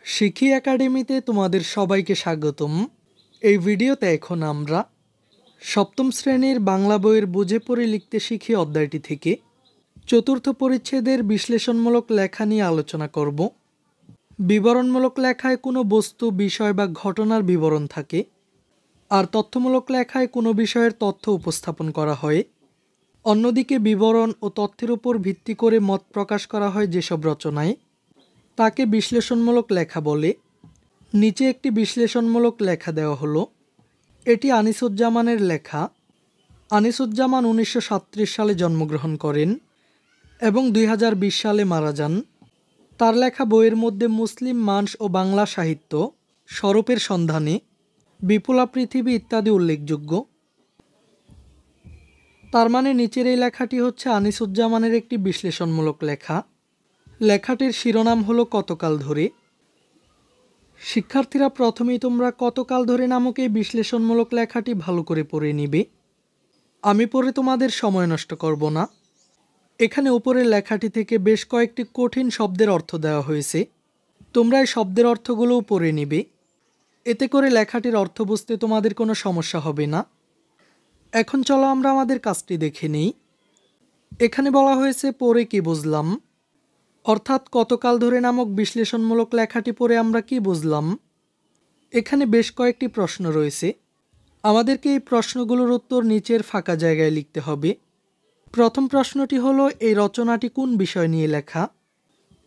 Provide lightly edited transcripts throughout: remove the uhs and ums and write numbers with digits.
শিখি একাডেমিতে তোমাদের সবাইকে স্বাগতম। এই ভিডিওতে এখন আমরা সপ্তম শ্রেণীর বাংলা বইয়ের বুঝে পড়ে লিখতে শিখি অধ্যায়টি থেকে চতুর্থ পরিচ্ছেদের বিশ্লেষণমূলক লেখা নিয়ে আলোচনা করব। বিবরণমূলক লেখায় কোনো বস্তু, বিষয় বা ঘটনার বিবরণ থাকে, আর তথ্যমূলক লেখায় কোনো বিষয়ের তথ্য উপস্থাপন করা হয়। অন্যদিকে বিবরণ ও তথ্যের উপর ভিত্তি করে মত প্রকাশ করা হয় যেসব রচনায়, তাকে বিশ্লেষণমূলক লেখা বলে। নিচে একটি বিশ্লেষণমূলক লেখা দেওয়া হলো। এটি আনিসুজ্জামানের লেখা। আনিসুজ্জামান 1937 সালে জন্মগ্রহণ করেন এবং 2020 সালে মারা যান। তার লেখা বইয়ের মধ্যে মুসলিম মানস ও বাংলা সাহিত্য, স্বরূপের সন্ধানে, বিপুলা পৃথিবী ইত্যাদি উল্লেখযোগ্য। তার মানে নিচের এই লেখাটি হচ্ছে আনিসুজ্জামানের একটি বিশ্লেষণমূলক লেখা। লেখাটির শিরোনাম হলো কতকাল ধরে। শিক্ষার্থীরা প্রথমেই তোমরা কতকাল ধরে নামক এই বিশ্লেষণমূলক লেখাটি ভালো করে পড়ে নিবে। আমি পড়ে তোমাদের সময় নষ্ট করব না। এখানে উপরের লেখাটি থেকে বেশ কয়েকটি কঠিন শব্দের অর্থ দেওয়া হয়েছে। তোমরা এই শব্দের অর্থগুলোও পড়ে নিবে। এতে করে লেখাটির অর্থ বুঝতে তোমাদের কোনো সমস্যা হবে না। এখন চলো আমরা আমাদের কাজটি দেখে নিই। এখানে বলা হয়েছে পড়ে কি বুঝলাম, অর্থাৎ কতকাল ধরে নামক বিশ্লেষণমূলক লেখাটি পড়ে আমরা কি বুঝলাম। এখানে বেশ কয়েকটি প্রশ্ন রয়েছে। আমাদেরকে এই প্রশ্নগুলোর উত্তর নিচের ফাঁকা জায়গায় লিখতে হবে। প্রথম প্রশ্নটি হলো এই রচনাটি কোন বিষয় নিয়ে লেখা।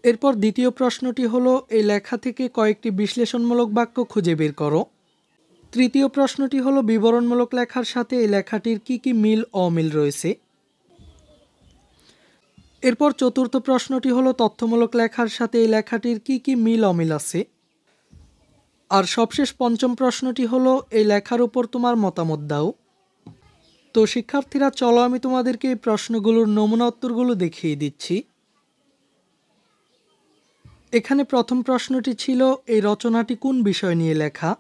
এরপর দ্বিতীয় প্রশ্নটি হলো এই লেখা থেকে কয়েকটি বিশ্লেষণমূলক বাক্য খুঁজে বের করো। তৃতীয় প্রশ্নটি হলো বিবরণমূলক লেখার সাথে এই লেখাটির কি কি মিল অমিল রয়েছে। এরপর চতুর্থ প্রশ্নটি হলো তথ্যমূলক লেখার সাথে এই লেখাটির কি কি মিল অমিল আছে। আর সবশেষ পঞ্চম প্রশ্নটি হলো এই লেখার উপর তোমার মতামত দাও। তো শিক্ষার্থীরা চলো আমি তোমাদেরকে এই প্রশ্নগুলোর নমুনা উত্তরগুলো দেখিয়ে দিচ্ছি। এখানে প্রথম প্রশ্নটি ছিল এই রচনাটি কোন বিষয় নিয়ে লেখা।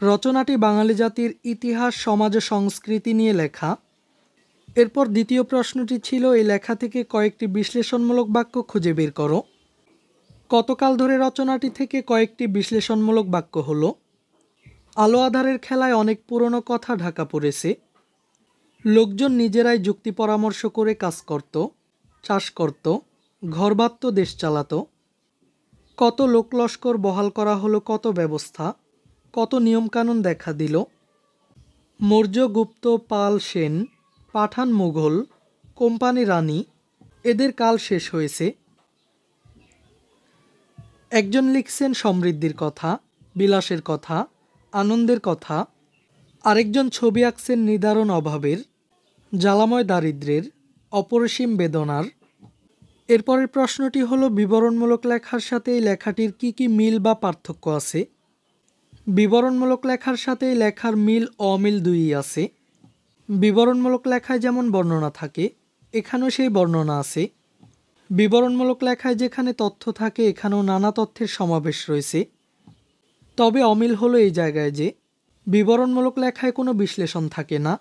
রচনাটি বাঙালি জাতির ইতিহাস, সমাজ ও সংস্কৃতি নিয়ে লেখা। এরপর দ্বিতীয় প্রশ্নটি ছিল এই লেখা থেকে কয়েকটি বিশ্লেষণমূলক বাক্য খুঁজে বের করো। কতকাল ধরে রচনাটি থেকে কয়েকটি বিশ্লেষণমূলক বাক্য হলো আলো আঁধারের খেলায় অনেক পুরনো কথা ঢাকা পড়েছে। লোকজন নিজেরাই যুক্তি পরামর্শ করে কাজ করত, চাষ করত, ঘর বাঁধত, দেশ চালাত। কত লোকলস্কর বহাল করা হলো, কত ব্যবস্থা, কত নিয়মকানুন দেখা দিল। মৌর্য, গুপ্ত, পাল, সেন, পাঠান, মুঘল, কোম্পানি, রানী, এদের কাল শেষ হয়েছে। একজন লিখছেন সমৃদ্ধির কথা, বিলাসের কথা, আনন্দের কথা। আরেকজন ছবি আঁকছেন নিদারুণ অভাবের, জ্বালাময় দারিদ্র্যের, অপরিসীম বেদনার। এরপরের প্রশ্নটি হলো বিবরণমূলক লেখার সাথে এই লেখাটির কি কি মিল বা পার্থক্য আছে। বিবরণমূলক লেখার সাথে এই লেখার মিল অমিল দুইই আছে। বিবরণমূলক লেখায় যেমন বর্ণনা থাকে, এখানেও সেই বর্ণনা আছে। বিবরণমূলক লেখায় যেখানে তথ্য থাকে, এখানেও নানা তথ্যের সমাবেশ রয়েছে। তবে অমিল হলো এই জায়গায় যে বিবরণমূলক লেখায় কোনো বিশ্লেষণ থাকে না,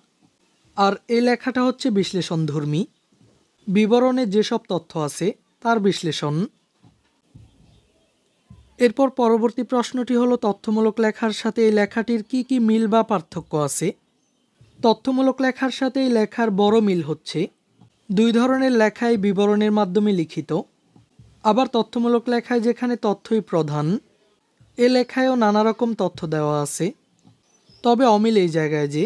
আর এই লেখাটা হচ্ছে বিশ্লেষণধর্মী। বিবরণে যেসব তথ্য আছে তার বিশ্লেষণ। এরপর পরবর্তী প্রশ্নটি হলো তথ্যমূলক লেখার সাথে এই লেখাটির কি কি মিল বা পার্থক্য আছে। তথ্যমূলক লেখার সাথে এই লেখার বড় মিল হচ্ছে দুই ধরনের লেখাই বিবরণের মাধ্যমে লিখিত। আবার তথ্যমূলক লেখায় যেখানে তথ্যই প্রধান, এ লেখায়ও নানা রকম তথ্য দেওয়া আছে। তবে অমিল এই জায়গায় যে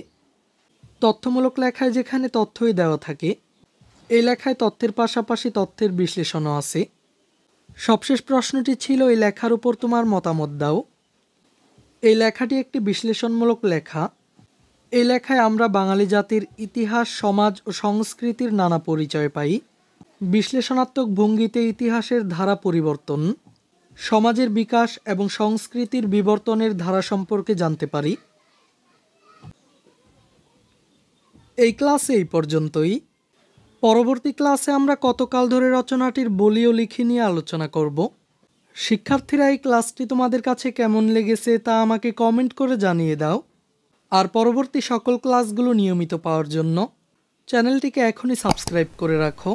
তথ্যমূলক লেখায় যেখানে তথ্যই দেওয়া থাকে, এই লেখায় তথ্যের পাশাপাশি তথ্যের বিশ্লেষণও আছে। সবশেষ প্রশ্নটি ছিল এই লেখার উপর তোমার মতামত দাও। এই লেখাটি একটি বিশ্লেষণমূলক লেখা। এই লেখায় আমরা বাঙালি জাতির ইতিহাস, সমাজ ও সংস্কৃতির নানা পরিচয় পাই। বিশ্লেষণাত্মক ভঙ্গিতে ইতিহাসের ধারা পরিবর্তন, সমাজের বিকাশ এবং সংস্কৃতির বিবর্তনের ধারা সম্পর্কে জানতে পারি। এই ক্লাসে এই পর্যন্তই। পরবর্তী ক্লাসে আমরা কতকাল ধরে রচনাটির বলি ও লিখি নিয়ে আলোচনা করব। শিক্ষার্থীরা এই ক্লাসটি তোমাদের কাছে কেমন লেগেছে তা আমাকে কমেন্ট করে জানিয়ে দাও। আর পরবর্তী সকল ক্লাসগুলো নিয়মিত পাওয়ার জন্য চ্যানেলটিকে এখনই সাবস্ক্রাইব করে রাখো।